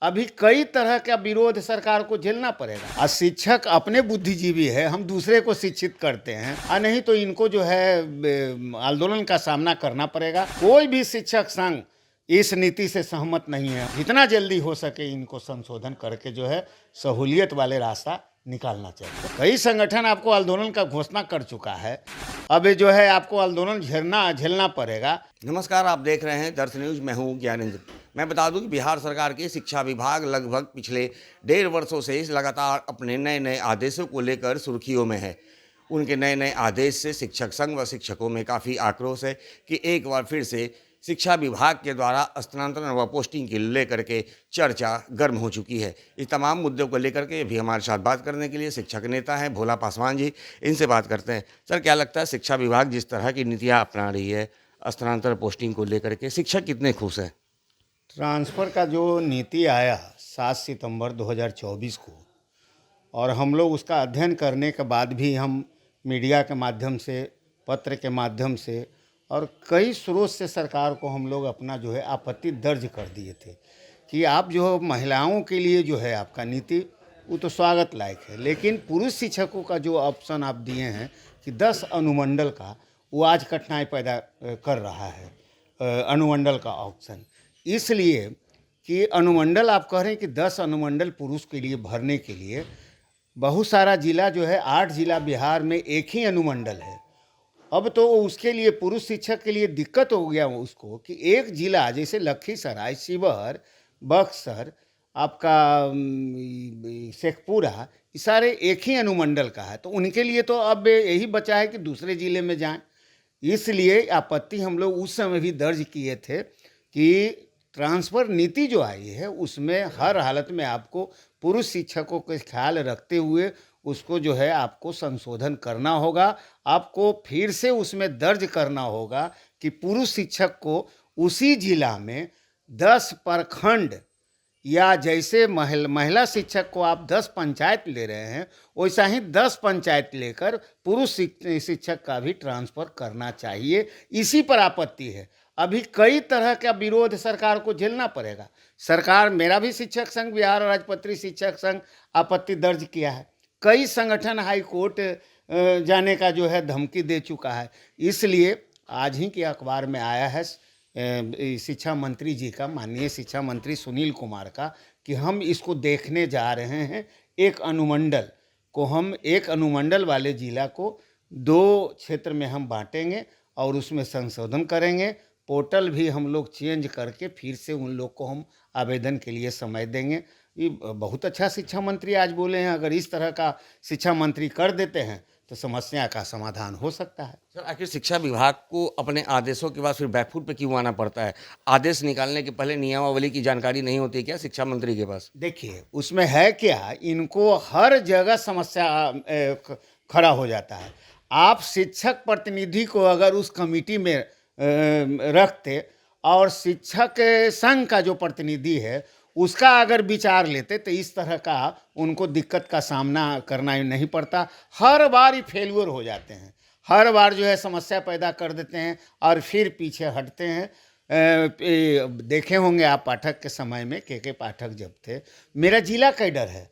अभी कई तरह का विरोध सरकार को झेलना पड़ेगा। शिक्षक अपने बुद्धिजीवी है, हम दूसरे को शिक्षित करते हैं, और नहीं तो इनको जो है आंदोलन का सामना करना पड़ेगा। कोई भी शिक्षक संघ इस नीति से सहमत नहीं है। जितना जल्दी हो सके इनको संशोधन करके जो है सहूलियत वाले रास्ता निकालना चाहिए। तो कई संगठन आपको आंदोलन का घोषणा कर चुका है, अब जो है आपको आंदोलन झेलना पड़ेगा। नमस्कार, आप देख रहे हैं दर्श न्यूज। मैं हूं ज्ञानेंद्र। मैं बता दूं कि बिहार सरकार के शिक्षा विभाग लगभग पिछले 1.5 वर्षों से लगातार अपने नए नए आदेशों को लेकर सुर्खियों में है। उनके नए नए आदेश से शिक्षक संघ व शिक्षकों में काफ़ी आक्रोश है कि एक बार फिर से शिक्षा विभाग के द्वारा स्थानांतरण व पोस्टिंग के लेकर के चर्चा गर्म हो चुकी है। इस तमाम मुद्दों को लेकर के भी हमारे साथ बात करने के लिए शिक्षक नेता हैं भोला पासवान जी, इनसे बात करते हैं। सर, क्या लगता है शिक्षा विभाग जिस तरह की नीतियाँ अपना रही है स्थानांतरण पोस्टिंग को लेकर के, शिक्षक कितने खुश हैं? ट्रांसफ़र का जो नीति आया 7 सितंबर 2024 को, और हम लोग उसका अध्ययन करने के बाद भी हम मीडिया के माध्यम से, पत्र के माध्यम से और कई स्रोत से सरकार को हम लोग अपना जो है आपत्ति दर्ज कर दिए थे कि आप जो महिलाओं के लिए जो है आपका नीति वो तो स्वागत लायक है, लेकिन पुरुष शिक्षकों का जो ऑप्शन आप दिए हैं कि 10 अनुमंडल का, वो आज कठिनाई पैदा कर रहा है। अनुमंडल का ऑप्शन इसलिए कि अनुमंडल आप कह रहे हैं कि 10 अनुमंडल पुरुष के लिए भरने के लिए बहुत सारा जिला जो है, 8 जिला बिहार में एक ही अनुमंडल है। अब तो उसके लिए पुरुष शिक्षक के लिए दिक्कत हो गया उसको कि एक जिला जैसे लखीसराय, शिवहर, बक्सर, आपका शेखपुरा, ये सारे एक ही अनुमंडल का है, तो उनके लिए तो अब यही बचा है कि दूसरे ज़िले में जाएं। इसलिए आपत्ति हम लोग उस समय भी दर्ज किए थे कि ट्रांसफ़र नीति जो आई है उसमें हर हालत में आपको पुरुष शिक्षकों के ख्याल रखते हुए उसको जो है आपको संशोधन करना होगा। आपको फिर से उसमें दर्ज करना होगा कि पुरुष शिक्षक को उसी जिला में 10 प्रखंड, या जैसे महिला शिक्षक को आप 10 पंचायत ले रहे हैं, वैसा ही 10 पंचायत लेकर पुरुष शिक्षक का भी ट्रांसफ़र करना चाहिए। इसी पर आपत्ति है। अभी कई तरह का विरोध सरकार को झेलना पड़ेगा। सरकार, मेरा भी शिक्षक संघ, बिहार राजपत्रित शिक्षक संघ आपत्ति दर्ज किया है। कई संगठन हाई कोर्ट जाने का जो है धमकी दे चुका है। इसलिए आज ही के अखबार में आया है शिक्षा मंत्री जी का, माननीय शिक्षा मंत्री सुनील कुमार का, कि हम इसको देखने जा रहे हैं। एक अनुमंडल वाले जिला को 2 क्षेत्र में हम बांटेंगे और उसमें संशोधन करेंगे। पोर्टल भी हम लोग चेंज करके फिर से उन लोग को हम आवेदन के लिए समय देंगे। ये बहुत अच्छा शिक्षा मंत्री आज बोले हैं। अगर इस तरह का शिक्षा मंत्री कर देते हैं तो समस्या का समाधान हो सकता है। सर, आखिर शिक्षा विभाग को अपने आदेशों के बाद फिर बैकफुट पे क्यों आना पड़ता है? आदेश निकालने के पहले नियमावली की जानकारी नहीं होती क्या शिक्षा मंत्री के पास? देखिए, उसमें है क्या, इनको हर जगह समस्या खड़ा हो जाता है। आप शिक्षक प्रतिनिधि को अगर उस कमेटी में रखते और शिक्षक संघ का जो प्रतिनिधि है उसका अगर विचार लेते तो इस तरह का उनको दिक्कत का सामना करना नहीं पड़ता। हर बार ही फेल्यूर हो जाते हैं, हर बार जो है समस्या पैदा कर देते हैं और फिर पीछे हटते हैं। देखे होंगे आप पाठक के समय में, के पाठक जब थे, मेरा जिला कैडर है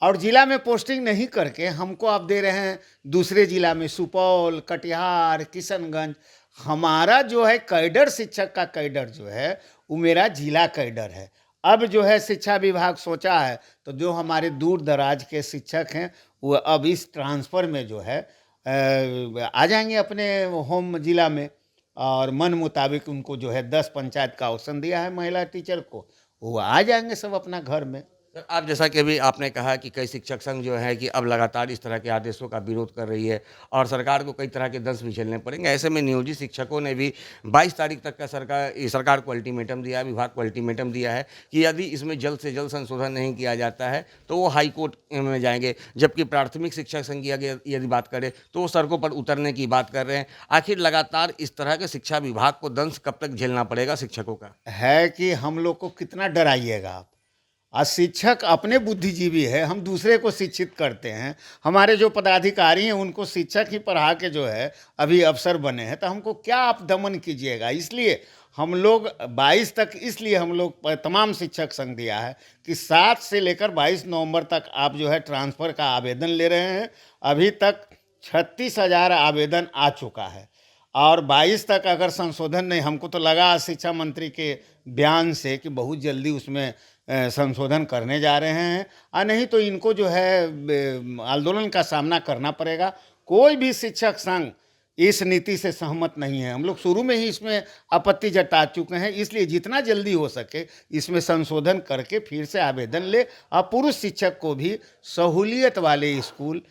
और जिला में पोस्टिंग नहीं करके हमको आप दे रहे हैं दूसरे जिला में, सुपौल, कटिहार, किशनगंज। हमारा जो है कैडर, शिक्षक का कैडर जो है वो मेरा जिला कैडर है। अब जो है शिक्षा विभाग सोचा है तो जो हमारे दूर दराज के शिक्षक हैं वो अब इस ट्रांसफ़र में जो है आ जाएंगे अपने होम जिला में, और मन मुताबिक उनको जो है 10 पंचायत का ऑप्शन दिया है महिला टीचर को, वो आ जाएंगे सब अपना घर में। सर, आप जैसा कि अभी आपने कहा कि कई शिक्षक संघ जो है कि अब लगातार इस तरह के आदेशों का विरोध कर रही है और सरकार को कई तरह के दंश भी झेलने पड़ेंगे। ऐसे में नियोजित शिक्षकों ने भी 22 तारीख तक का सरकार को अल्टीमेटम दिया है, विभाग को अल्टीमेटम दिया है कि यदि इसमें जल्द से जल्द संशोधन नहीं किया जाता है तो वो हाई कोर्ट में जाएंगे। जबकि प्राथमिक शिक्षक संघ की यदि बात करें तो वो सड़कों पर उतरने की बात कर रहे हैं। आखिर लगातार इस तरह के शिक्षा विभाग को दंश कब तक झेलना पड़ेगा शिक्षकों का? है कि हम लोग को कितना डराइएगा आप। शिक्षक अपने बुद्धिजीवी है, हम दूसरे को शिक्षित करते हैं। हमारे जो पदाधिकारी हैं उनको शिक्षक ही पढ़ा के जो है अभी अफसर बने हैं, तो हमको क्या आप दमन कीजिएगा। इसलिए हम लोग 22 तक, इसलिए हम लोग तमाम शिक्षक संघ दिया है कि 7 से लेकर 22 नवंबर तक आप जो है ट्रांसफ़र का आवेदन ले रहे हैं। अभी तक 36,000 आवेदन आ चुका है और 22 तक अगर संशोधन नहीं, हमको तो लगा शिक्षा मंत्री के बयान से कि बहुत जल्दी उसमें संशोधन करने जा रहे हैं, और नहीं तो इनको जो है आंदोलन का सामना करना पड़ेगा। कोई भी शिक्षक संघ इस नीति से सहमत नहीं है। हम लोग शुरू में ही इसमें आपत्ति जता चुके हैं, इसलिए जितना जल्दी हो सके इसमें संशोधन करके फिर से आवेदन ले और पुरुष शिक्षक को भी सहूलियत वाले स्कूल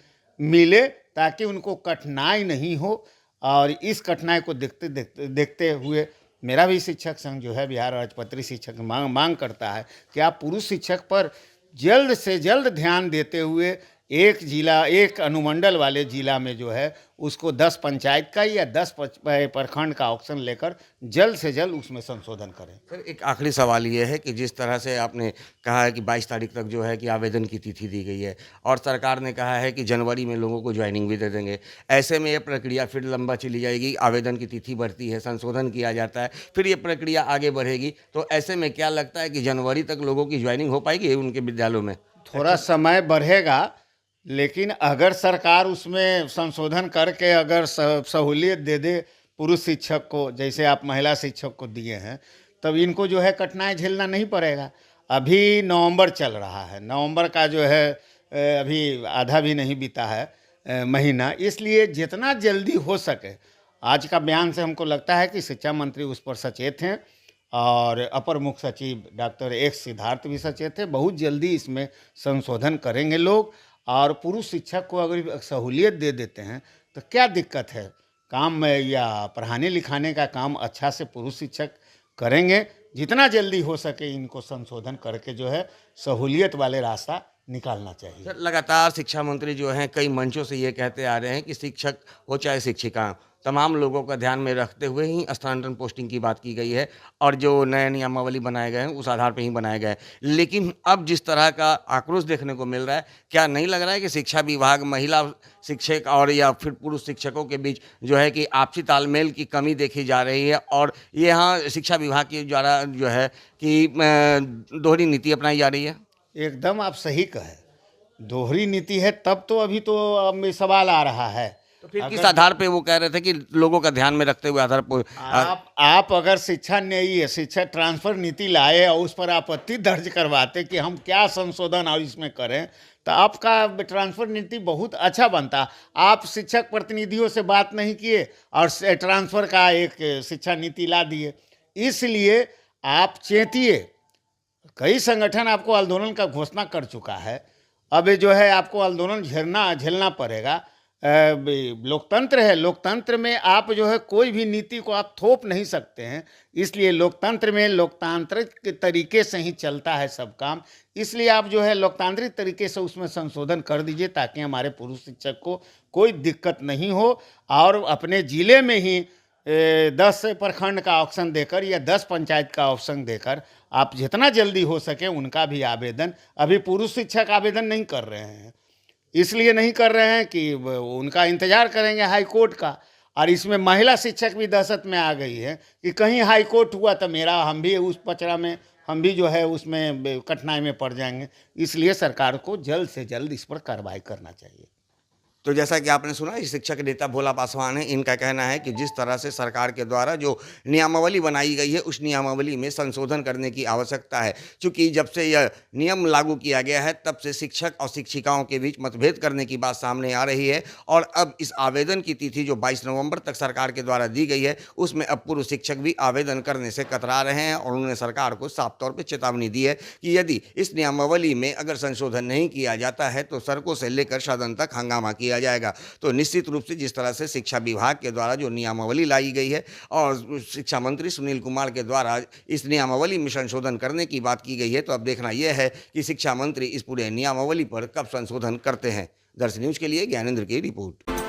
मिले ताकि उनको कठिनाई नहीं हो। और इस कठिनाई को देखते हुए मेरा भी शिक्षक संघ जो है बिहार राजपत्रित शिक्षक मांग करता है कि आप पुरुष शिक्षक पर जल्द से जल्द ध्यान देते हुए एक अनुमंडल वाले जिला में जो है उसको 10 पंचायत का या 10 प्रखंड का ऑप्शन लेकर जल्द से जल्द उसमें संशोधन करें। सर, एक आखिरी सवाल ये है कि जिस तरह से आपने कहा है कि 22 तारीख तक जो है कि आवेदन की तिथि दी गई है और सरकार ने कहा है कि जनवरी में लोगों को ज्वाइनिंग भी दे देंगे, ऐसे में ये प्रक्रिया फिर लंबा चली जाएगी। आवेदन की तिथि बढ़ती है, संशोधन किया जाता है, फिर ये प्रक्रिया आगे बढ़ेगी, तो ऐसे में क्या लगता है कि जनवरी तक लोगों की ज्वाइनिंग हो पाएगी उनके विद्यालयों में? थोड़ा समय बढ़ेगा, लेकिन अगर सरकार उसमें संशोधन करके अगर सहूलियत दे दे पुरुष शिक्षक को, जैसे आप महिला शिक्षक को दिए हैं, तब इनको जो है कठिनाई झेलना नहीं पड़ेगा। अभी नवंबर चल रहा है, नवंबर का जो है अभी आधा भी नहीं बीता है महीना, इसलिए जितना जल्दी हो सके, आज का बयान से हमको लगता है कि शिक्षा मंत्री उस पर सचेत हैं और अपर मुख्य सचिव डॉक्टर एक्स सिद्धार्थ भी सचेत है। बहुत जल्दी इसमें संशोधन करेंगे लोग, और पुरुष शिक्षक को अगर सहूलियत दे देते हैं तो क्या दिक्कत है, काम में या पढ़ाने लिखाने का काम अच्छा से पुरुष शिक्षक करेंगे। जितना जल्दी हो सके इनको संशोधन करके जो है सहूलियत वाले रास्ता निकालना चाहिए। सर, लगातार शिक्षा मंत्री जो हैं कई मंचों से ये कहते आ रहे हैं कि शिक्षक हो चाहे शिक्षिका, तमाम लोगों का ध्यान में रखते हुए ही स्थानांतरण पोस्टिंग की बात की गई है और जो नए नियमावली बनाए गए हैं उस आधार पर ही बनाए गए हैं। लेकिन अब जिस तरह का आक्रोश देखने को मिल रहा है, क्या नहीं लग रहा है कि शिक्षा विभाग महिला शिक्षक और या फिर पुरुष शिक्षकों के बीच जो है कि आपसी तालमेल की कमी देखी जा रही है और यहाँ शिक्षा विभाग के द्वारा जो है कि दोहरी नीति अपनाई जा रही है? एकदम आप सही कहे, दोहरी नीति है, तब तो अभी तो अब सवाल आ रहा है। तो फिर किस आधार पे वो कह रहे थे कि लोगों का ध्यान में रखते हुए आधार पर आप अगर शिक्षा ट्रांसफर नीति लाए और उस पर आपत्ति दर्ज करवाते कि हम क्या संशोधन और इसमें करें, तो आपका ट्रांसफर नीति बहुत अच्छा बनता। आप शिक्षक प्रतिनिधियों से बात नहीं किए और ट्रांसफर का एक शिक्षा नीति ला दिए। इसलिए आप चेतिए, कई संगठन आपको आंदोलन का घोषणा कर चुका है, अब जो है आपको आंदोलन झेलना पड़ेगा। लोकतंत्र है, लोकतंत्र में आप जो है कोई भी नीति को आप थोप नहीं सकते हैं, इसलिए लोकतंत्र में लोकतांत्रिक तरीके से ही चलता है सब काम। इसलिए आप जो है लोकतांत्रिक तरीके से उसमें संशोधन कर दीजिए ताकि हमारे पुरुष शिक्षक को कोई दिक्कत नहीं हो और अपने ज़िले में ही 10 प्रखंड का ऑप्शन देकर या 10 पंचायत का ऑप्शन देकर आप जितना जल्दी हो सके उनका भी आवेदन, अभी पुरुष शिक्षक आवेदन नहीं कर रहे हैं, इसलिए नहीं कर रहे हैं कि उनका इंतज़ार करेंगे हाई कोर्ट का। और इसमें महिला शिक्षक भी दहशत में आ गई है कि कहीं हाई कोर्ट हुआ तो हम भी उस पचड़ा में, हम भी जो है उसमें कठिनाई में पड़ जाएंगे। इसलिए सरकार को जल्द से जल्द इस पर कार्रवाई करना चाहिए। तो जैसा कि आपने सुना, इस शिक्षक नेता भोला पासवान है, इनका कहना है कि जिस तरह से सरकार के द्वारा जो नियमावली बनाई गई है उस नियमावली में संशोधन करने की आवश्यकता है, क्योंकि जब से यह नियम लागू किया गया है तब से शिक्षक और शिक्षिकाओं के बीच मतभेद करने की बात सामने आ रही है और अब इस आवेदन की तिथि जो 22 नवंबर तक सरकार के द्वारा दी गई है उसमें अब पुरुष शिक्षक भी आवेदन करने से कतरा रहे हैं और उन्होंने सरकार को साफ तौर पर चेतावनी दी है कि यदि इस नियमावली में अगर संशोधन नहीं किया जाता है तो सड़कों से लेकर सदन तक हंगामा किया जाएगा। तो निश्चित रूप से जिस तरह से शिक्षा विभाग के द्वारा जो नियमावली लाई गई है और शिक्षा मंत्री सुनील कुमार के द्वारा इस नियमावली में संशोधन करने की बात की गई है, तो अब देखना यह है कि शिक्षा मंत्री इस पूरे नियमावली पर कब संशोधन करते हैं। दर्शन न्यूज के लिए ज्ञानेंद्र की रिपोर्ट।